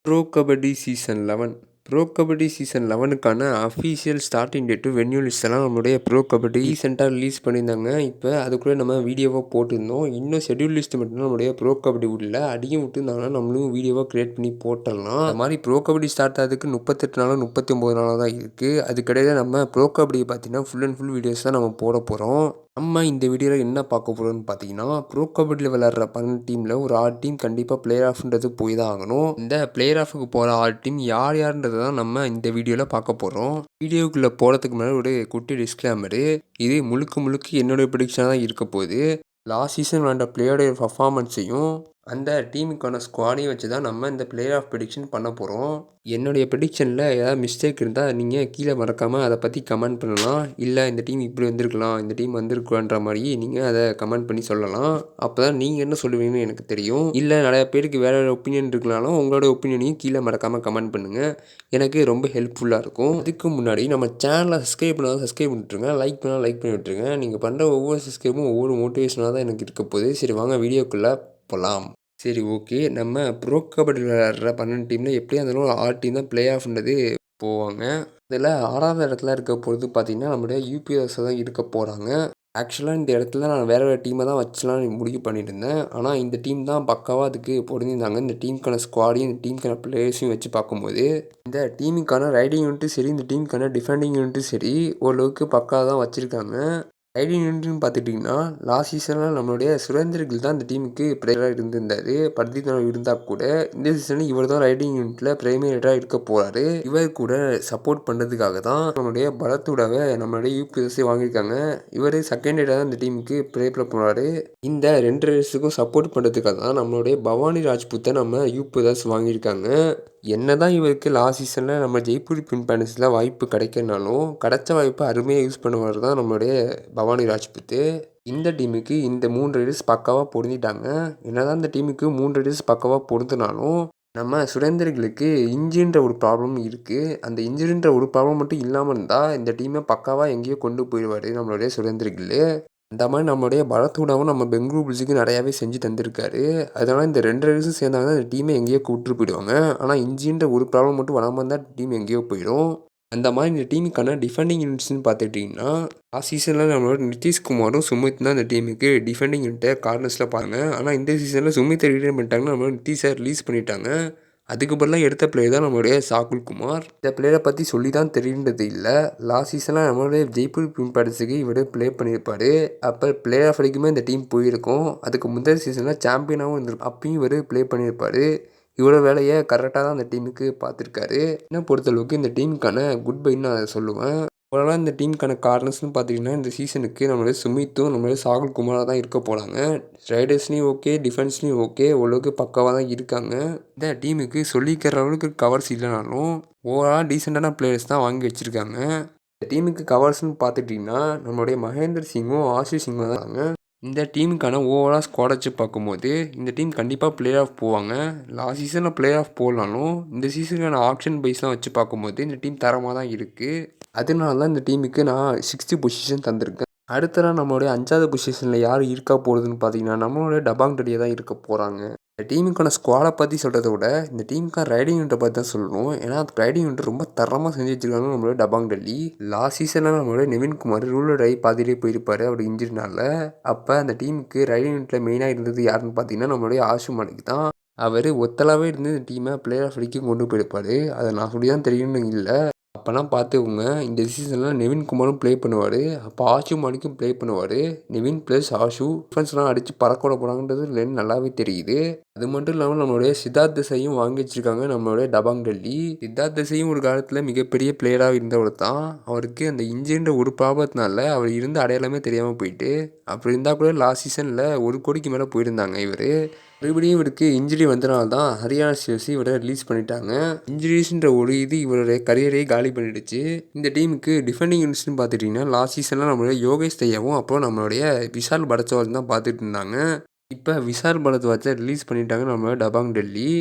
Bro Kabaddi season 11 Pro Kabaddi season 11க்கான official starting date venue list எல்லாம் நம்மளுடைய ப்ரோ கபடி ரீசெண்டாக ரிலீஸ் பண்ணியிருந்தாங்க. இப்போ அதுக்குள்ளே நம்ம வீடியோவாக போட்டிருந்தோம். இன்னும் ஷெட்யூல் லிஸ்ட் மட்டும் நம்மளுடைய ப்ரோ கபடி உள்ள அடியும் விட்டுருந்தாங்கன்னா நம்மளும் வீடியோவாக க்ரியேட் பண்ணி போட்டுடலாம். அது மாதிரி ப்ரோ கபடி ஸ்டார்ட் ஆகிறதுக்கு 38 நாளோ 39 நாளோ தான் இருக்குது. அதுக்கிடையில் நம்ம ப்ரோ கபடியை பார்த்தீங்கன்னா ஃபுல் அண்ட் ஃபுல் வீடியோஸ் தான் நம்ம போட போகிறோம். நம்ம இந்த வீடியோவில் என்ன பார்க்க போகிறோம்னு பார்த்தீங்கன்னா, ப்ரோ கபடியில் விளையாடுற 12 டீமில் ஒரு 6 டீம் கண்டிப்பாக பிளேயர் ஆஃப்ன்றது போய் தான் ஆகணும். இந்த பிளேயர் ஆஃபுக்கு போகிற 6 டீம் யார் யாருன்றதை தான் நம்ம இந்த வீடியோவில் பார்க்க போகிறோம். வீடியோக்குள்ளே போகிறதுக்கு முன்னாடி ஒரு குட்டி டிஸ்க்ளைமரு. இது முழுக்க முழுக்க என்னுடைய ப்ரெடிக்ஷனாக தான் இருக்க போகுது. லாஸ்ட் சீசன் விளையாண்ட பிளேயருடைய பர்ஃபார்மன்ஸையும் அந்த டீமுக்கான ஸ்குவாடையும் வச்சு தான் நம்ம இந்த பிளேயர் ஆஃப் ப்ரெடிக்ஷன் பண்ண போகிறோம். என்னுடைய ப்ரெடிக்ஷனில் ஏதாவது மிஸ்டேக் இருந்தால் நீங்கள் கீழே மறக்காமல் அதை பற்றி கமெண்ட் பண்ணலாம். இல்லை இந்த டீம் இப்படி வந்திருக்கலாம், இந்த டீம் வந்திருக்கலான்ற மாதிரி நீங்கள் அதை கமெண்ட் பண்ணி சொல்லலாம். அப்போ தான் நீங்கள் என்ன சொல்லுவீங்கன்னு எனக்கு தெரியும். இல்லை நிறைய பேருக்கு வேறு வேறு ஒப்பீனியன் இருக்கனாலும் உங்களோட ஒப்பீனியனையும் கீழே மறக்காமல் கமெண்ட் பண்ணுங்கள். எனக்கு ரொம்ப ஹெல்ப்ஃபுல்லாக இருக்கும். அதுக்கு முன்னாடி நம்ம சேனலை சப்ஸ்கிரைப் பண்ணாலும் சப்ஸ்கிரைப் பண்ணிட்டுருங்க, லைக் பண்ணாலும் லைக் பண்ணி விட்டுருங்க. நீங்கள் பண்ணுற ஒவ்வொரு சப்ஸ்கிரைபும் ஒவ்வொரு மோட்டிவேஷனாக தான் எனக்கு இருக்க போகுது. சரி வாங்க வீடியோக்குள்ளே போகலாம். சரி ஓகே. நம்ம ப்ரோ கபடி விளையாடுற 12 டீமில் எப்படியா இருந்தாலும் ஒரு 6 டீம் தான் பிளே ஆஃப்ன்றது போவாங்க. இதில் 6வது இடத்துல இருக்க பொழுது பார்த்தீங்கன்னா நம்மளுடைய யூபிஎஸ் தான் இருக்க போகிறாங்க. ஆக்சுவலாக இந்த இடத்துல நான் வேறு வேறு டீமை தான் வச்சுலாம் முடிவு பண்ணிட்டு இருந்தேன். ஆனால் இந்த டீம் தான் பக்காவாக அதுக்கு பொருந்திருந்தாங்க. இந்த டீமுக்கான ஸ்குவாடையும் இந்த டீமுக்கான பிளேயர்ஸையும் வச்சு பார்க்கும்போது இந்த டீமுக்கான ரைடிங் யூனிட்டும் சரி, இந்த டீமுக்கான டிஃபெண்டிங் யூனிட்டும் சரி ஓரளவுக்கு பக்காவாக தான் வச்சுருக்காங்க. ரைடிங் யூனிட்னு பார்த்துட்டிங்கன்னா லாஸ்ட் சீசனில் நம்மளுடைய சுரேந்தர் கில் தான் இந்த டீமுக்கு பிளேயராக இருந்திருந்தார். பர்தீப் இருந்தால் கூட இந்த சீசனில் இவர் தான் ரைடிங் யூனிட்டில் பிரைமரியாக இருக்க போகிறாரு. இவர் கூட சப்போர்ட் பண்ணுறதுக்காக தான் நம்மளுடைய பலத்தோடவே நம்மளுடைய யூபிஎஸ்சி வாங்கியிருக்காங்க. இவர் செகண்ட் ரைடாக தான் இந்த டீமுக்கு ப்ளே பண்ண போகிறாரு. இந்த 2 ரேஸுக்கும் சப்போர்ட் பண்ணுறதுக்காக தான் நம்மளுடைய பவானி ராஜ்புத்தை நம்ம யூபிஎஸ் வாங்கியிருக்காங்க. என்னதான் இவருக்கு லாஸ்ட் சீசனில் நம்ம ஜெய்ப்பூர் பிங்க் பேனர்ஸில் வாய்ப்பு கிடைக்கனாலும் கிடைச்ச வாய்ப்பை அருமையாக யூஸ் பண்ணுவார் தான் நம்மளுடைய பவானி ராஜ்புத்து. இந்த டீமுக்கு இந்த 3 ரைடர்ஸ் பக்காவாக பொருந்திட்டாங்க. என்னதான் இந்த டீமுக்கு 3 ரைடர்ஸ் பக்காவாக பொருந்தினாலும் நம்ம சுரேந்தர்களுக்கு இன்ஜின்ற ஒரு ப்ராப்ளம் இருக்குது. அந்த இன்ஜின்ற ஒரு ப்ராப்ளம் மட்டும் இல்லாமல் இருந்தால் இந்த டீமை பக்காவாக எங்கேயோ கொண்டு போயிடுவார் நம்மளுடைய சுரேந்தர்கள். அந்த மாதிரி நம்மளுடைய பலத்தோடவும் நம்ம பெங்களூரு புல்ஸுக்கு நிறையாவே செஞ்சு தந்திருக்காரு. அதனால் இந்த 2 ரைடர்ஸும் சேர்ந்தாங்கன்னா இந்த டீமை எங்கேயோ கூப்பிட்டு போயிடுவாங்க. ஆனால் இன்ஜின்ற ஒரு ப்ராப்ளம் மட்டும் வராமல் இருந்தால் டீம் எங்கேயோ போயிடும். அந்த மாதிரி இந்த டீமுக்கான டிஃபெண்டிங் யூனிட்ஸ்னு பார்த்துட்டிங்கன்னா லாஸ்ட் சீசனில் நம்மளோட நிதிஷ்குமாரும் சுமித் தான் இந்த டீமுக்கு டிஃபெண்டிங் யூனிட்டை கார்னர்ஸில் பாருங்க. ஆனால் இந்த சீசனில் சுமித்தை ரிட்டைன் பண்ணிட்டாங்கன்னா நம்மளோட நிதிஷை ரிலீஸ் பண்ணிட்டாங்க. அதுக்கு பதிலாக எடுத்த பிளேயர் தான் நம்மளுடைய சாகுல் குமார். இந்த பிளேயரை பற்றி சொல்லி தான் தெரியுன்றது இல்லை. லாஸ்ட் சீசனில் நம்மளுடைய ஜெய்ப்பூர் பிங்க் பேனர்ஸுக்கு இவர் ப்ளே பண்ணியிருப்பார். அப்போ பிளேயர் ஆஃப் வரைக்குமே இந்த டீம் போயிருக்கும். அதுக்கு முந்தைய சீசனில் சாம்பியனாகவும் இருந்திருக்கும். அப்பயும் இவர் ப்ளே பண்ணியிருப்பார். இவரோட வேலையை கரெக்டாக தான் அந்த டீமுக்கு பார்த்துருக்காரு. என்னை பொறுத்தளவுக்கு இந்த டீமுக்கான குட் பைன்னு நான் சொல்லுவேன். ஓவராலாக இந்த டீமுக்கான கார்னர்ஸ்னு பார்த்தீங்கன்னா இந்த சீசனுக்கு நம்மளுடைய சுமித்தும் நம்மளுடைய சாகுல் குமாராக தான் இருக்க போகிறாங்க. ரைடர்ஸ்லேயும் ஓகே, டிஃபென்ஸ்லேயும் ஓகே, ஓரளவுக்கு பக்காவாக தான் இருக்காங்க. இந்த டீமுக்கு சொல்லிக்கிற அளவுக்கு கவர்ஸ் இல்லைனாலும் ஓவரால் டீசெண்டான பிளேயர்ஸ் தான் வாங்கி வச்சுருக்காங்க. இந்த டீமுக்கு கவர்ஸ்னு பார்த்துட்டிங்கன்னா நம்மளுடைய மகேந்திர சிங்கும் ஆஷிஷ் சிங்கும் தான் இருக்காங்க. இந்த டீமுக்கான ஓவரால் ஸ்குவாட் வச்சு பார்க்கும்போது இந்த டீம் கண்டிப்பாக பிளே ஆஃப் போவாங்க. லாஸ்ட் சீசனில் பிளே ஆஃப் போகலாலும் இந்த சீசனுக்கான ஆப்ஷன் பைஸ்லாம் வச்சு பார்க்கும்போது இந்த டீம் தரமாக தான் இருக்குது. அதனால தான் இந்த டீமுக்கு நான் 60 பொசிஷன் தந்திருக்கேன். அடுத்ததான் நம்மளுடைய 5வது பொசிஷனில் யார் இருக்கா போகிறதுன்னு பார்த்தீங்கன்னா நம்மளுடைய டபாங் ரெடியாக தான் இருக்க போகிறாங்க. இந்த டீமுக்கான ஸ்குவாடை பற்றி சொல்கிறத விட இந்த டீமுக்கான ரைடிங் யூனிட்டை பற்றி தான் சொல்லணும். ஏன்னா ரைடிங் யூனிட் ரொம்ப தரமாக செஞ்சு வச்சுருக்காங்க நம்மளோட டபாங் டெல்லி. லாஸ்ட் சீசனில் நம்மளுடைய நிவின்குமார் ரூலர் ஆகி பாதியிலே போயிருப்பார் அவர் இன்ஜுரினால. அப்போ அந்த டீமுக்கு ரைடிங் யூனிட்டில் மெயினாக இருந்தது யாருன்னு பார்த்தீங்கன்னா நம்மளுடைய ஆஷு மாலிக் தான். அவர் ஒத்தலாகவே இருந்து இந்த டீமை பிளேயர் ஆஃப் வரைக்கும் கொண்டு போயிருப்பார். அதை நான் சொல்லி தான் தெரியும்னு இல்லை. அப்போலாம் பார்த்துக்கோங்க இந்த சீசனில் நிவின் குமாரும் ப்ளே பண்ணுவார். அப்போ ஆஷு மாலிக்கும் ப்ளே பண்ணுவார். நிவின் ப்ளஸ் ஆஷு டிஃபென்ஸ்லாம் அடித்து பறக்க விட போகிறாங்கன்றது இல்லைன்னு நல்லாவே தெரியுது. அது மட்டும் இல்லாமல் நம்மளுடைய சித்தார்த் தேசாயும் வாங்கி வச்சுருக்காங்க நம்மளுடைய டபாங் டெல்லி. சித்தார்த் தேசாயும் ஒரு காலத்தில் மிகப்பெரிய பிளேயராக இருந்தவர் தான். அவருக்கு அந்த இன்ஜின்ற ஒரு ப்ராப்ளத்தினால அவர் இருந்த அடையாளமே தெரியாமல் போயிட்டு அப்படி இருந்தால் கூட லாஸ்ட் சீசனில் 1 கோடிக்கு மேலே போயிருந்தாங்க இவர். மறுபடியும் இவருக்கு இன்ஜுரி வந்தனால தான் ஹரியானா சிஎஸ்சி இவரை ரிலீஸ் பண்ணிட்டாங்க. இன்ஜுரிஸ்ன்ற ஒரு இது இவருடைய கரியரையே காலி பண்ணிடுச்சு. இந்த டீமுக்கு டிஃபெண்டிங் யூனிட்ஸ்னு பார்த்துட்டிங்கன்னா லாஸ்ட் சீசனில் நம்மளுடைய யோகேஷ் தையாவும் அப்புறம் நம்மளுடைய விஷால் பரத்வாஜ் தான் பார்த்துட்டு இருந்தாங்க. இப்போ விஷால் பரத்வாஜை ரிலீஸ் பண்ணிட்டாங்க நம்மளோட டபாங் டெல்லி.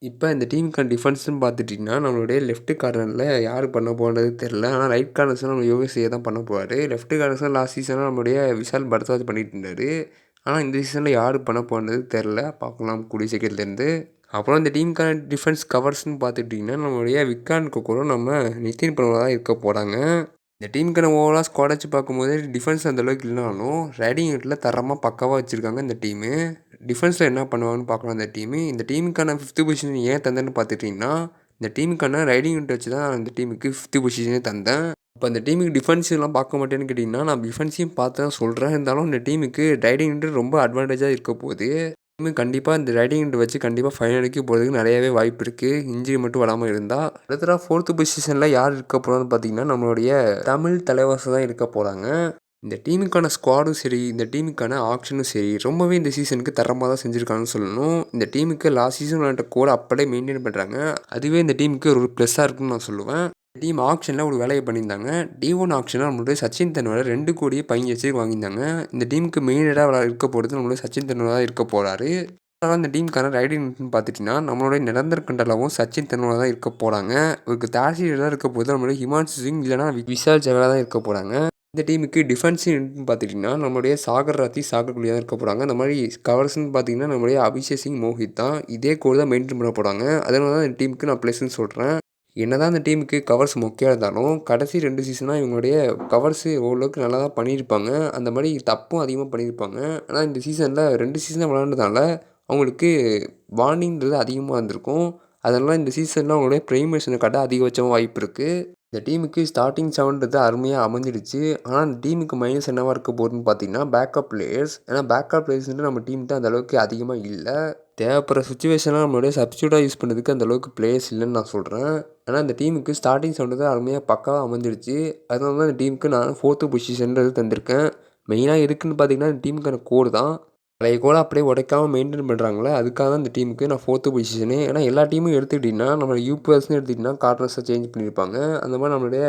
இப்போ இந்த டீமுக்கான டிஃபென்ஸ்னு பார்த்துட்டிங்கன்னா நம்மளுடைய லெஃப்ட் கார்னரில் யார் பண்ண போகிறது தெரில. ஆனால் ரைட் கார்னர்ஸில் நம்ம யோகேஷ் தையா தான் பண்ண போவார். லெஃப்ட் கார்னர்ஸில் லாஸ்ட் சீசனில் நம்மளுடைய விஷால் பரத்வாஜ் பண்ணிட்டு இருந்தார். ஆனால் இந்த சீசனில் யார் பண்ண போகிறது தெரில. பார்க்கலாம் கூடிய சீக்கிரத்துலேருந்து. அப்புறம் இந்த டீமுக்கான டிஃபென்ஸ் கவர்ஸ்ன்னு பார்த்துக்கிட்டிங்கன்னா நம்மளுடைய விக்ராந்த் கொக்கரும் நம்ம நிதின் பனோலா தான் இருக்க போகிறாங்க. இந்த டீமுக்கான ஓவரால் ஸ்குவாட் வச்சு பார்க்கும்போது டிஃபென்ஸ் அந்தளவுக்கு இல்லைனாலும் ரைடிங் யூனிட்டில் தரமாக பக்காவாக வச்சுருக்காங்க இந்த டீமு. டிஃபென்ஸில் என்ன பண்ணுவாங்கன்னு பார்க்கலாம் இந்த டீமு. இந்த டீமுக்கான 5th பொசிஷன் ஏன் தந்தேன்னு பார்த்துட்டிங்கன்னா இந்த டீமுக்கான ரைடிங் யூனிட் வச்சு தான் இந்த டீமுக்கு 5th பொசிஷனே தந்தேன். இப்போ இந்த டீமுக்கு டிஃபென்ஸ்லாம் பார்க்க மாட்டேன்னு கேட்டிங்கன்னா நான் டிஃபென்ஸையும் பார்த்து தான் சொல்கிறேன். இருந்தாலும் இந்த டீமுக்கு ரைடிங் யூனிட் ரொம்ப அட்வான்டேஜாக இருக்க போகுது. கண்டிப்பாக இந்த ரைடிங் யூனிட் வச்சு கண்டிப்பாக ஃபைனலுக்கு போகிறதுக்கு நிறையவே வாய்ப்பு இருக்குது, இன்ஜுரி மட்டும் வராமல் இருந்தால். அடுத்ததாக 4th பொசிஷனில் யார் இருக்க போகிறான்னு பார்த்தீங்கன்னா நம்மளுடைய தமிழ் தலைவாசம் தான் இருக்க போகிறாங்க. இந்த டீமுக்கான ஸ்குவாடும் சரி, இந்த டீமுக்கான ஆக்ஷனும் சரி, ரொம்பவே இந்த சீசனுக்கு தரமாக தான் செஞ்சுருக்காங்கன்னு சொல்லணும். இந்த டீமுக்கு லாஸ்ட் சீசன் விளையாண்ட கோடை அப்படியே மெயின்டைன் பண்ணுறாங்க. அதுவே இந்த டீமுக்கு ஒரு ப்ளஸ்ஸாக இருக்குன்னு நான் சொல்லுவேன். டீம் ஆக்ஷனில் ஒரு வேலையை பண்ணியிருந்தாங்க. D1 ஆக்ஷனில் நம்மளுடைய சச்சின் தெண்டுல்கர் 2 கோடியே 15 லட்சத்துக்கு வாங்கியிருந்தாங்க. இந்த டீமுக்கு மெயினடாக இருக்க போகிறது நம்மளுடைய சச்சின் தெண்டுல்கர் தான் இருக்க போகிறாரு. அதனால் இந்த டீமுக்கான ரைடிங் பார்த்துட்டிங்கன்னா நம்மளுடைய நிரந்தர் கண்டலாவும் சச்சின் தெண்டுல்கர் தான் இருக்க போகிறாங்க. ஒரு தாசி தான் இருக்க போது நம்மளுடைய ஹிமான்சு சிங் இல்லைனா விஷால் ஜெகலா தான் இருக்க போகிறாங்க. இந்த டீமுக்கு டிஃபென்ஸுன்னு பார்த்துட்டிங்கன்னா நம்மளுடைய சாகர் ராத்தி சாகர்குள்ளி தான் இருக்க போகிறாங்க. அந்த மாதிரி கவர்ஸ்ன்னு பார்த்தீங்கன்னா நம்மளுடைய அபிஷேக் சிங் மோஹித் தான் இதே கோடு தான் மெயின்டைன் பண்ண போகிறாங்க. அதனால தான் இந்த டீமுக்கு நான் ப்ளஸ்ன்னு சொல்கிறேன். என்னதான் இந்த டீமுக்கு கவர்ஸ் மொக்கையாக இருந்தாலும் கடைசி 2 சீசனாக இவங்களுடைய கவர்ஸு ஓரளவுக்கு நல்லா தான் பண்ணியிருப்பாங்க. அந்த மாதிரி தப்பும் அதிகமாக பண்ணியிருப்பாங்க. ஆனால் இந்த சீசனில் 2 சீசனாக விளாண்டதால அவங்களுக்கு வார்னிங்கிறது அதிகமாக இருந்திருக்கும். அதனால் இந்த சீசனில் அவங்களுடைய ப்ரைமேஷனை காட்ட அதிகபட்சமாக வாய்ப்பு இருக்குது. இந்த டீமுக்கு ஸ்டார்டிங் 7ன்றது அருமையாக அமைஞ்சிடுச்சு. ஆனால் இந்த டீமுக்கு மைனஸ் என்னவாக இருக்க போகுதுன்னு பார்த்தீங்கன்னா பேக்கப் பிளேயர்ஸ். ஏன்னா பேக்கப் பிளேயர்ஸ்ன்ட்டு நம்ம டீம்கிட்ட அந்தளவுக்கு அதிகமாக இல்லை. தேவைப்படுற சுச்சுவேஷனாக நம்மளுடைய சப்ஸ்டியூட்டாக யூஸ் பண்ணுறதுக்கு அந்தளவுக்கு பிளேயர்ஸ் இல்லைன்னு நான் சொல்கிறேன். ஆனால் இந்த டீமுக்கு ஸ்டார்டிங் 7ன்றது அருமையாக பக்காவாக அமைஞ்சிடுச்சு. அதனால தான் இந்த டீமுக்கு நான் 4th பொசிஷன்றது தந்திருக்கேன். மெயினாக எதுக்குன்னு பார்த்தீங்கன்னா இந்த டீமுக்கான கோடு தான். பழைய கோடை அப்படியே உடைக்காமல் மெயின்டைன் பண்ணுறாங்களே அதுக்காக தான் இந்த டீமுக்கு நான் 4th பொசிஷனு. ஏன்னா எல்லா டீமும் எடுத்துக்கிட்டிங்கன்னா நம்ம யூபிஎஸ்ன்னு எடுத்துக்கிட்டிங்கன்னா கார்னர்ஸை சேஞ்ச் பண்ணியிருப்பாங்க. அந்த மாதிரி நம்மளுடைய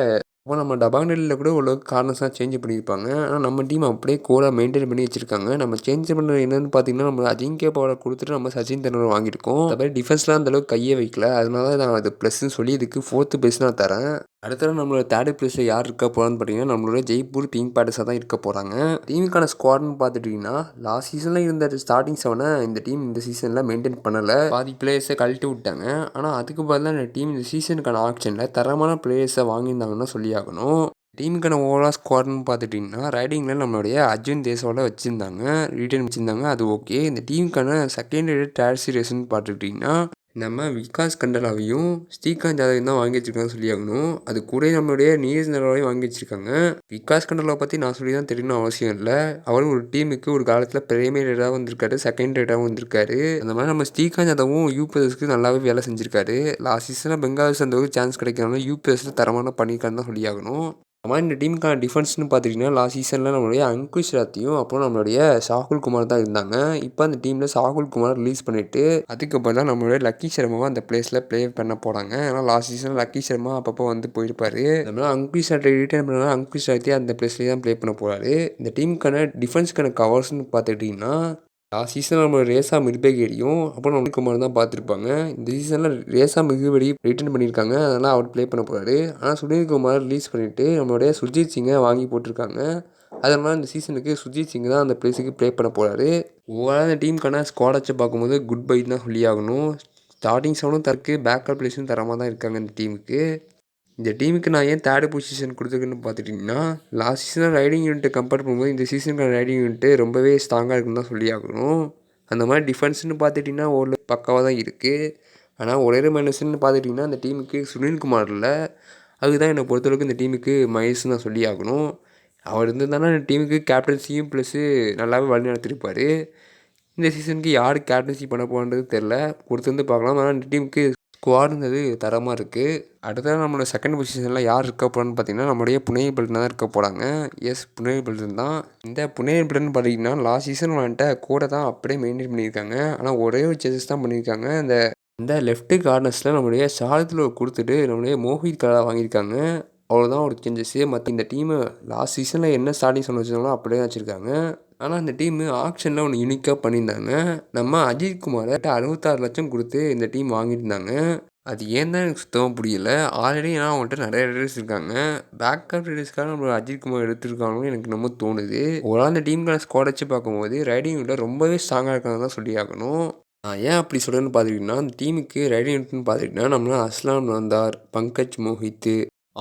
நம்ம டபாங்கலில் கூட ஓரளவுக்கு கார்னர்ஸ்லாம் சேஞ்ச் பண்ணியிருப்பாங்க. ஆனால் நம்ம டீம் அப்படியே கோடை மெயின்டைன் பண்ணி வச்சுருக்காங்க. நம்ம சேஞ்ச் பண்ணுறது என்னென்னு பார்த்தீங்கன்னா நம்ம அஜிங்கே பவரை கொடுத்துட்டு நம்ம சச்சின் தெண்டுல்கர் வாங்கியிருக்கோம். அந்த மாதிரி டிஃபென்ஸ்லாம் அந்தளவுக்கு கையே வைக்கல. அதனால தான் நான் அது ப்ளஸ்ன்னு சொல்லி இதுக்கு 4th பிளேஸ் நான் தரேன். அடுத்தது நம்மளோட 3rd பிளேஸில் யார் இருக்க போகிறான்னு பார்த்தீங்கன்னா நம்மளோட ஜெய்ப்பூர் பிங்க் பேட்டர்ஸாக தான் இருக்க போகிறாங்க. டீமுக்கான ஸ்குவாட்னு பார்த்துட்டிங்கன்னா லாஸ்ட் சீசனில் இருந்த ஸ்டார்டிங் 7 இந்த டீம் இந்த சீசனில் மெயின்டைன் பண்ணலை. பாதி பிளேயர்ஸை கழட்டி விட்டாங்க. ஆனால் அதுக்கு பதிலாக இந்த டீம் இந்த சீசனுக்கான ஆக்ஷனில் தரமான பிளேயர்ஸை வாங்கியிருந்தாங்கன்னு சொல்லி ஆகணும். டீமுக்கான ஓவரால் ஸ்குவாட்னு பார்த்துட்டிங்கன்னா ரைடிங்கில் நம்மளுடைய அர்ஜுன் தேசாவோட வச்சுருந்தாங்க, ரீட்டைன் வச்சுருந்தாங்க, அது ஓகே. இந்த டீமுக்கான செகண்ட் டேர்சி ரேஸ்ன்னு பார்த்துக்கிட்டிங்கன்னா நம்ம விகாஸ் கண்டலாவையும் ஸ்ரீகாந்த் யாதவையும் தான் வாங்கி வச்சிருக்காங்கன்னு சொல்லி ஆகணும். அது கூட நம்மளுடைய நீரஜ் நரவாலையும் வாங்கி வச்சுருக்காங்க. விகாஸ் கண்டலாவை பற்றி நான் சொல்லி தான் தெரியணும் அவசியம் இல்லை. அவரும் ஒரு டீமுக்கு ஒரு காலத்தில் பிரைமரி ரேட்டாக வந்திருக்காரு, செகண்ட் ரேட்டாகவும் வந்திருக்காரு. அந்த மாதிரி நம்ம ஸ்ரீகாந்த் யாதவும் யூபிஎஸ்க்கு நல்லாவே வேலை செஞ்சுருக்காரு. லாஸ்ட் சீசனில் பெங்காலிஸ் அந்த ஒரு சான்ஸ் கிடைக்கிறனால யூபிஎஸ்ல தரமான பண்ணியிருக்காருன்னு தான் சொல்லி ஆகணும். அந்த மாதிரி இந்த டீமுக்கான டிஃபென்ஸ்னு பார்த்துட்டிங்கன்னா லாஸ்ட் சீசனில் நம்மளுடைய அங்குஷ் ராத்தியும் அப்புறம் நம்மளுடைய சாகுல் குமார் தான் இருந்தாங்க. இப்போ அந்த டீமில் சாகுல் குமார் ரிலீஸ் பண்ணிவிட்டு அதுக்கப்புறம் தான் நம்மளுடைய லக்கி சர்மாவை அந்த பிளேஸில் ப்ளே பண்ண போகிறாங்க. ஏன்னா லாஸ்ட் சீசனில் லக்கி சர்மா அப்பப்போ வந்து போயிருப்பார். அதனால அங்குஷ் ராத்தை ரிட்டர்ன் பண்ணால் அங்குஷ் ராத்தி அந்த பிளேஸ்லேயே தான் ப்ளே பண்ண போகிறாரு. இந்த டீமுக்கான டிஃபென்ஸ்க்கான கவர்ஸ்னு பார்த்துக்கிட்டிங்கன்னா லாஸ்ட் சீசனில் நம்ம ரேசா மிர்பேகேடியும் அப்புறம் நம்ம குமார் தான் பார்த்துருப்பாங்க. இந்த சீசனில் ரேசா மிர்பேடி ரிட்டர்ன் பண்ணியிருக்காங்க. அதனால் அவர் ப்ளே பண்ண போகிறாரு. ஆனால் சுனில் குமார் ரிலீஸ் பண்ணிவிட்டு நம்மளுடைய சுர்ஜித் சிங்கை வாங்கி போட்டிருக்காங்க. அதனால் இந்த சீசனுக்கு சுர்ஜித் சிங் தான் அந்த பிளேஸுக்கு ப்ளே பண்ண போகிறாரு. ஓவரால் இந்த டீமுக்கான ஸ்குவாட் வச்சு பார்க்கும்போது குட் பை தான் சொல்லி ஆகணும். ஸ்டார்டிங் 7 தருக்கு பேக்கப் பிளேஸும் தரமாக தான் இருக்காங்க இந்த டீமுக்கு. இந்த டீமுக்கு நான் ஏன் 3rd பொசிஷன் கொடுத்துருக்குன்னு பார்த்துட்டிங்கன்னா லாஸ்ட் சீசனில் ரைடிங் யூனிட்டை கம்பேர் பண்ணும்போது இந்த சீசனுக்கான ரைடிங் யூனிட்டு ரொம்பவே ஸ்ட்ராங்காக இருக்குன்னு தான் சொல்லி ஆகணும். அந்த மாதிரி டிஃபென்ஸ்னு பார்த்துட்டிங்கன்னா ஓரளவு பக்காவாக தான் இருக்குது. ஆனால் ஒரே மைனஸ்ன்னு பார்த்துட்டிங்கன்னா அந்த டீமுக்கு சுனில்குமார் இல்லை. அதுதான் என்னை பொறுத்தளவுக்கு இந்த டீமுக்கு மைனஸ்ன்னு தான் சொல்லி ஆகணும். அவர் இருந்திருந்தாலும் இந்த டீமுக்கு கேப்டன்சியும் ப்ளஸ்ஸு நல்லாவே வழி நடத்திருப்பார். இந்த சீசனுக்கு யார் கேப்டன்சி பண்ண போகிறது தெரில, பொறுத்து பார்க்கலாம். ஆனால் இந்த டீமுக்கு ஸ்குவாடுங்கிறது தரமாக இருக்குது. அடுத்தது நம்மளோட 2nd பொசிஷனில் யார் இருக்க போகிறான்னு பார்த்தீங்கன்னா நம்மளுடைய புனே பெல்டன் தான் இருக்க போகிறாங்க. எஸ், புனே பெல்டன் தான். இந்த புனே பெல்டன் பார்த்தீங்கன்னா லாஸ்ட் சீசன் வந்துட்டு கோடை தான் அப்படியே மெயின்டைன் பண்ணியிருக்காங்க. ஆனால் ஒரே ஒரு சேஞ்சஸ் தான் பண்ணியிருக்காங்க. இந்த லெஃப்ட் கார்னர்ஸில் நம்மளுடைய ஷார்துல் கொடுத்துட்டு நம்மளுடைய மோஹித் கலா வாங்கியிருக்காங்க. அவ்வளோதான் ஒரு சேஞ்சஸ்ஸு. மற்ற இந்த டீமு லாஸ்ட் சீசனில் என்ன ஸ்டார்டிங் சொன்ன வச்சுருந்தாங்களோ அப்படியே தான் வச்சுருக்காங்க. ஆனால் இந்த டீமு ஆக்ஷனில் ஒன்று யூனிக்காக பண்ணியிருந்தாங்க. நம்ம அஜித் குமாரை 66 லட்சம் கொடுத்து இந்த டீம் வாங்கியிருந்தாங்க. அது ஏன் தான் எனக்கு சுத்தமாக புரியல. ஆல்ரெடி ஏன்னா அவங்கள்ட்ட நிறைய ரைடர்ஸ் இருக்காங்க. பேக்கப் ரைடர்ஸ்க்காக நம்ம அஜித் குமார் எடுத்துருக்காங்கன்னு எனக்கு ரொம்ப தோணுது. ஒரு அந்த டீமுக்கான ஸ்குவாட் வச்சு பார்க்கும்போது ரைடிங் ரொம்பவே ஸ்ட்ராங்காக இருக்காங்க தான் சொல்லி ஆகணும். ஏன் அப்படி சொல்கிறேன்னு பார்த்துக்கிட்டிங்கன்னா, அந்த டீமுக்கு ரைடிங் யூனிட்னு பார்த்துக்கிட்டிங்கன்னா, நம்மளாம் அஸ்லாம் நந்தார், பங்கஜ் மோஹித்,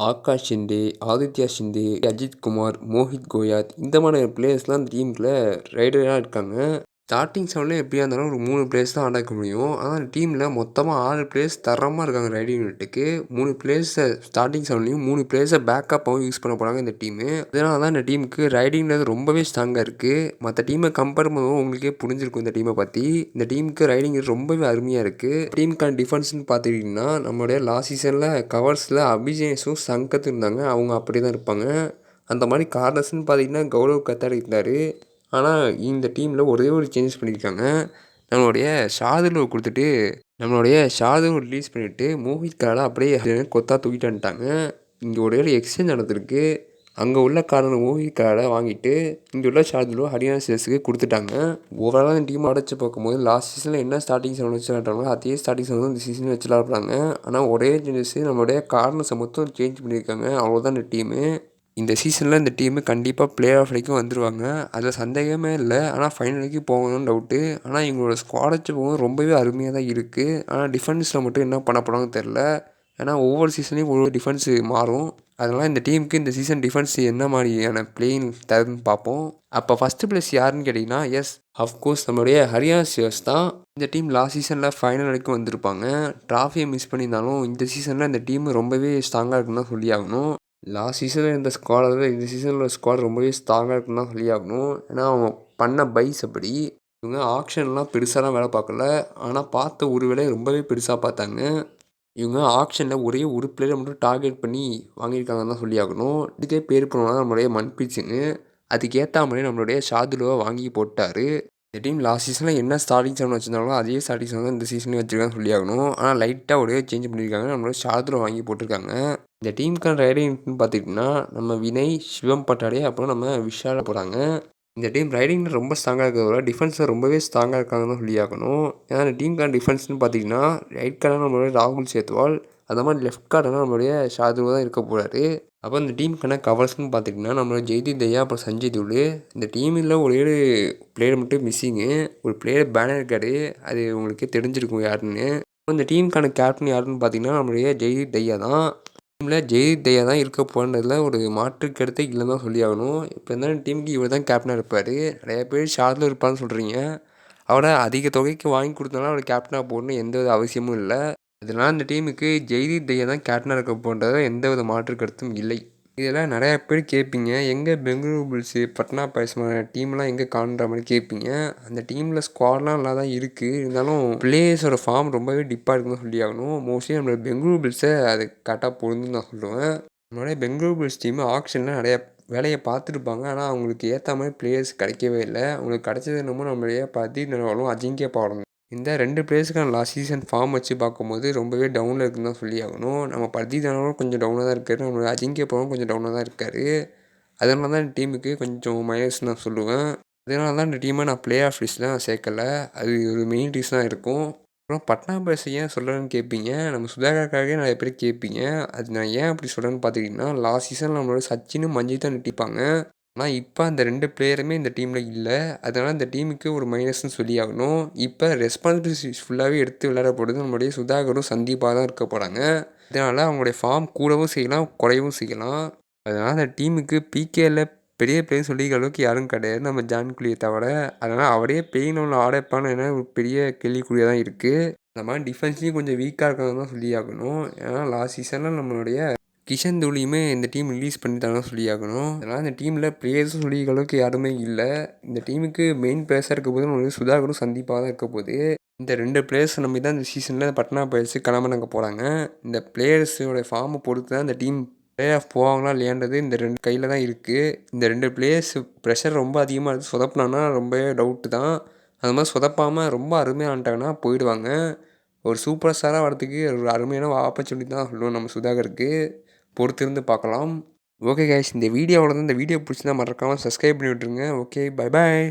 ஆகாஷ் ஷிண்டே, ஆதித்யா ஷிண்டே, அஜித் குமார், மோஹித் கோயாத் இந்த மாதிரி பிளேயர்ஸ்லாம் அந்த டீமுக்குள்ள ரைடராக இருக்காங்க. ஸ்டார்ட்டிங் 7ல எப்படியா இருந்தாலும் ஒரு 3 பிளேயர்ஸ் தான் ஆட வைக்க முடியும். ஆனால் டீமில் மொத்தமாக 6 பிளேயர்ஸ் தரமாக இருக்காங்க ரைடிங் யூனிட்டுக்கு. 3 பிளேயர்ஸை ஸ்டார்ட்டிங் 7லையும் 3 பிளேயர்ஸை பேக்கப்பாகவும் யூஸ் பண்ண போகிறாங்க இந்த டீமு. அதனால தான் இந்த டீமுக்கு ரைடிங்கிறது ரொம்பவே ஸ்ட்ராங்காக இருக்குது. மற்ற டீமை கம்பேர் பண்ணும்போது உங்களுக்கே புரிஞ்சிருக்கும் இந்த டீமை பற்றி. இந்த டீமுக்கு ரைடிங் ரொம்பவே அருமையாக இருக்குது. டீமுக்கான டிஃபென்ஸ்னு பார்த்துக்கிட்டிங்கன்னா, நம்மளுடைய லாஸ்ட் சீசனில் கவர்ஸில் அபிஜேஸும் சங்கத்தும் இருந்தாங்க. அவங்க அப்படி தான் இருப்பாங்க. அந்த மாதிரி கார்னர்ஸ்னு பார்த்தீங்கன்னா கௌரவ் கத்தார் இருந்தார். ஆனால் இந்த டீமில் ஒரே ஒரு சேஞ்சஸ் பண்ணியிருக்காங்க. நம்மளுடைய ஷாதுவை ரிலீஸ் பண்ணிவிட்டு மோஹித் கார்டை அப்படியே கொத்தா தூக்கிட்டு வந்துட்டாங்க. இங்கே ஒரே ஒரு எக்ஸ்சேஞ்ச் நடந்திருக்கு. அங்கே உள்ள கார்னர் மோஹித் கார்டை வாங்கிட்டு இங்கே உள்ள ஷாதுவை ஹரியானா ஸ்டேட்ஸுக்கு கொடுத்துட்டாங்க. ஓவராலாக இந்த டீம் அடைச்சி பார்க்கும்போது லாஸ்ட் சீசனில் என்ன ஸ்டார்டிங் 7 வச்சு விளாட்றாங்களோ அதே ஸ்டார்டிங் 7 இந்த சீசன் வச்சு விளாட்றாங்க. ஆனால் ஒரே சேஞ்சஸ் நம்மளுடைய கார்னர்ஸை மட்டும் சேஞ்ச் பண்ணியிருக்காங்க. அவ்வளோதான் இந்த டீமு. இந்த சீசனில் இந்த டீமு கண்டிப்பாக பிளே ஆஃப் வரைக்கும் வந்துருவாங்க. அதில் சந்தேகமே இல்லை. ஆனால் ஃபைனல் வரைக்கும் போகணும்னு டவுட்டு. ஆனால் இவங்களோட ஸ்குவாட் வச்சு போகும்போது ரொம்பவே அருமையாக தான் இருக்குது. ஆனால் டிஃபென்ஸில் மட்டும் என்ன பண்ண போகிறாங்கன்னு தெரில. ஏன்னா ஒவ்வொரு சீசன்லேயும் ஒவ்வொரு டிஃபென்ஸு மாறும். அதனால் இந்த டீமுக்கு இந்த சீசன் டிஃபென்ஸ் என்ன மாதிரியான பிளேயிங் தருதுன்னு பார்ப்போம். அப்போ ஃபஸ்ட்டு ப்ளேஸ் யாருன்னு கேட்டிங்கன்னா, அஃப்கோர்ஸ் நம்மளுடைய ஹரியானா ஸ்டேட்ஸ் தான். இந்த டீம் லாஸ்ட் சீசனில் ஃபைனல் வரைக்கும் வந்திருப்பாங்க. ட்ராஃபியை மிஸ் பண்ணியிருந்தாலும் இந்த சீசனில் இந்த டீம் ரொம்பவே ஸ்ட்ராங்காக இருக்குன்னு தான் சொல்லி ஆகணும். லாஸ்ட் சீசனில் இருந்த ஸ்குவாடை விட இந்த சீசனில் ஸ்குவாட் ரொம்பவே ஸ்ட்ராங்காக இருக்குன்னு தான் சொல்லி ஆகணும். ஏன்னா அவங்க பண்ண பைஸ் அப்படி. இவங்க ஆக்ஷன்லாம் பெருசாலாம் வேலை பார்க்கல. ஆனால் பார்த்த ஒரு வேலையை ரொம்பவே பெருசாக பார்த்தாங்க. இவங்க ஆக்ஷனில் ஒரே ஒரு பிளேயரை மட்டும் டார்கெட் பண்ணி வாங்கியிருக்காங்கன்னு தான் சொல்லி ஆகணும். இதுக்கே பேர் போனோம்னா நம்மளுடைய மன்பிரீத் சிங். அதுக்கேற்ற மாதிரி நம்மளுடைய ஷாதுலுவை வாங்கி போட்டார். இந்த டீம் லாஸ்ட் சீசனில் என்ன ஸ்டார்டிங் 7 வச்சுருந்தாங்களோ அதே ஸ்டார்டிங் 7 தான் இந்த சீசன்லேயும் வச்சுருக்கான்னு சொல்லி ஆகணும். ஆனால் லைட்டாக ஒரே சேஞ்ச் பண்ணியிருக்காங்க. நம்மளோட ஷாதுலை வாங்கி போட்டிருக்காங்க. இந்த டீமுக்கான ரைடிங்னு பார்த்துக்கிட்டிங்கன்னா, நம்ம வினய், சிவம் பட்டாடே அப்புறம் நம்ம விஷால போகிறாங்க. இந்த டீம் ரைடிங்கில் ரொம்ப ஸ்ட்ராங்காக இருக்கிறத விட டிஃபென்ஸில் ரொம்பவே ஸ்ட்ராங்காக இருக்காங்கன்னு தான் சொல்லி ஆகணும். ஏன்னா இந்த டீமுக்கான டிஃபென்ஸ்னு பார்த்தீங்கன்னா, ரைட் கார்டராக நம்மளுடைய ராகுல் சேத்வால், அந்த மாதிரி லெஃப்ட் கார்டராக நம்மளுடைய ஷாதுல் தான் இருக்க போகிறாரு. அப்போ இந்த டீமுக்கான கவர்ஸ்னு பார்த்திங்கன்னா நம்மளோட ஜெய்தீப் தயா அப்புறம் சஞ்சய் துல். இந்த டீமில் ஒரே ஒரு பிளேயர் மட்டும் மிஸ்ஸிங்கு. ஒரு பிளேயர் பேனர் இருக்காரு. அது உங்களுக்கே தெரிஞ்சிருக்கும் யாருன்னு. இந்த டீமுக்கான கேப்டன் யாருன்னு பார்த்தீங்கன்னா நம்மளுடைய ஜெய்தீப் தயா தான். டீமில் ஜெய்தீப் தயா தான் இருக்க போகிறதுல ஒரு மாற்று கருத்தே இல்லைன்னு தான் சொல்லி ஆகணும். இப்போ இருந்தாலும் டீமுக்கு இவர் தான் கேப்டனாக இருப்பார். நிறைய பேர் ஷார்ட்டில் இருப்பான்னு சொல்கிறீங்க. அவரை அதிக தொகைக்கு வாங்கி கொடுத்தனால அவர் கேப்டனாக போடணும்னு எந்த வித அவசியமும் இல்லை. அதனால் இந்த டீமுக்கு ஜெய்தீப் தயா தான் கேப்டனாக இருக்க போன்றதில் எந்த வித மாற்று கருத்தும் இல்லை. இதெல்லாம் நிறையா பேர் கேட்பீங்க, எங்கே பெங்களூரு புல்ஸு, பட்னா பைரேட்ஸ் டீம்லாம் எங்கே காணுன்ற மாதிரி கேட்பீங்க. அந்த டீமில் ஸ்குவாட்லாம் நல்லா தான் இருக்குது. இருந்தாலும் பிளேயர்ஸோட ஃபார்ம் ரொம்பவே டிப்பாக இருக்குன்னு சொல்லி ஆகணும். மோஸ்ட்லி நம்மளோட பெங்களூரு புல்ஸை அது கரெக்டாக பொருந்துன்னு நான் சொல்லுவேன். நம்மளுடைய பெங்களூரு புல்ஸ் டீமு ஆக்ஷனில் நிறையா வேலையை பார்த்துருப்பாங்க. ஆனால் அவங்களுக்கு ஏற்ற மாதிரி பிளேயர்ஸ் கிடைக்கவே இல்லை. அவங்களுக்கு கிடைச்சது என்னமோ நம்மளுடைய பர்தீப் நர்வாலும் அஜிங்கியா பவரும். இந்த 2 பிளேயர்ஸுக்கான லாஸ்ட் சீசன் ஃபார்ம் வச்சு பார்க்கும்போது ரொம்பவே டவுனில் இருக்குன்னு தான் சொல்லி ஆகணும். நம்ம பர்தீப் நர்வாலும் கொஞ்சம் டவுனாக தான் இருக்கார். நம்மளோட அஜிங்கியா பவரும் கொஞ்சம் டவுனாக தான் இருக்கார். அதனால தான் இந்த டீமுக்கு கொஞ்சம் மைனஸ்னு நான் சொல்லுவேன். அதனால தான் இந்த டீமை நான் பிளே ஆஃப் லிஸ்ட்டில் நான் சேர்க்கலை. அது ஒரு மெயின் ரீசனாக இருக்கும். அப்புறம் பட்னா பைரேட்ஸ் ஏன் சொல்கிறேன்னு கேட்பீங்க. நம்ம சுதாகருக்காகவே நிறைய பேர் கேட்பீங்க. அது நான் ஏன் அப்படி சொல்கிறேன்னு பார்த்துக்கிட்டிங்கன்னா, லாஸ்ட் சீசன் நம்மளோட சச்சினும் மஞ்சித்தும் நிட்டிப்பாங்க. ஆனால் இப்போ அந்த 2 பிளேயருமே இந்த டீமில் இல்லை. அதனால் இந்த டீமுக்கு ஒரு மைனஸ்னு சொல்லி ஆகணும். இப்போ ரெஸ்பான்சிபிலிட்டிஸ் ஃபுல்லாகவே எடுத்து விளையாட போகிறது நம்மளுடைய சுதாகரும் சந்தீப்பாக தான் இருக்க போகிறாங்க. இதனால் அவங்களுடைய ஃபார்ம் கூடவும் செய்யலாம், குறையவும் செய்யலாம். அதனால் அந்த டீமுக்கு பிகேல பெரிய பிளேயர்னு சொல்லிக்கிற அளவுக்கு யாரும் கிடையாது நம்ம ஜான் குலியை தவிர. அதனால் அவரே பெயின் ஒன்று ஆட வைப்பான்னு என்ன ஒரு பெரிய கேள்விக்குறியாக தான் இருக்குது. அந்த மாதிரி டிஃபென்ஸ்லேயும் கொஞ்சம் வீக்காக இருக்காங்கன்னு தான் சொல்லி ஆகணும். ஏன்னா லாஸ்ட் சீசனில் நம்மளுடைய கிஷன் தோனியுமே இந்த டீம் ரிலீஸ் பண்ணிட்டாங்கன்னு சொல்லி ஆகணும். அதனால் இந்த டீமில் பிளேயர்ஸும் சொல்லிக்கிற அளவுக்கு யாருமே இல்லை. இந்த டீமுக்கு மெயின் பிளேயர்ஸாக இருக்க போது நம்மளுடைய சுதாகரும் சந்தீப்பாக தான் இருக்க போகுது. இந்த 2 பிளேயர்ஸ் நம்பி தான் இந்த சீசனில் பட்னா பைரேட்ஸ் கிளம்புனாங்க போகிறாங்க. இந்த பிளேயர்ஸோட ஃபார்மை பொறுத்து தான் இந்த டீம் பிளே ஆஃப் போவாங்களா இல்லையான்றது இந்த 2 கையில் தான் இருக்குது. இந்த 2 பிளேயர்ஸ் ப்ரெஷர் ரொம்ப அதிகமாக இருக்குது. சொதப்பினான்னா ரொம்பவே டவுட்டு தான். அது மாதிரி சொதப்பாமல் ரொம்ப அருமையாக ஆண்டாங்கன்னா போயிடுவாங்க. ஒரு சூப்பர் ஸ்டாராக வரதுக்கு ஒரு அருமையான ஆப்பர்ச்சுனிட்டி தான் சொல்லுவோம் நம்ம சுதாகருக்கு. பொறுத்திருந்து பார்க்கலாம். ஓகே கைஸ், இந்த வீடியோவில் தான் இந்த வீடியோ பிடிச்சிருந்தா மறக்காமல் சப்ஸ்கிரைப் பண்ணி விட்ருங்க. Okay, bye bye.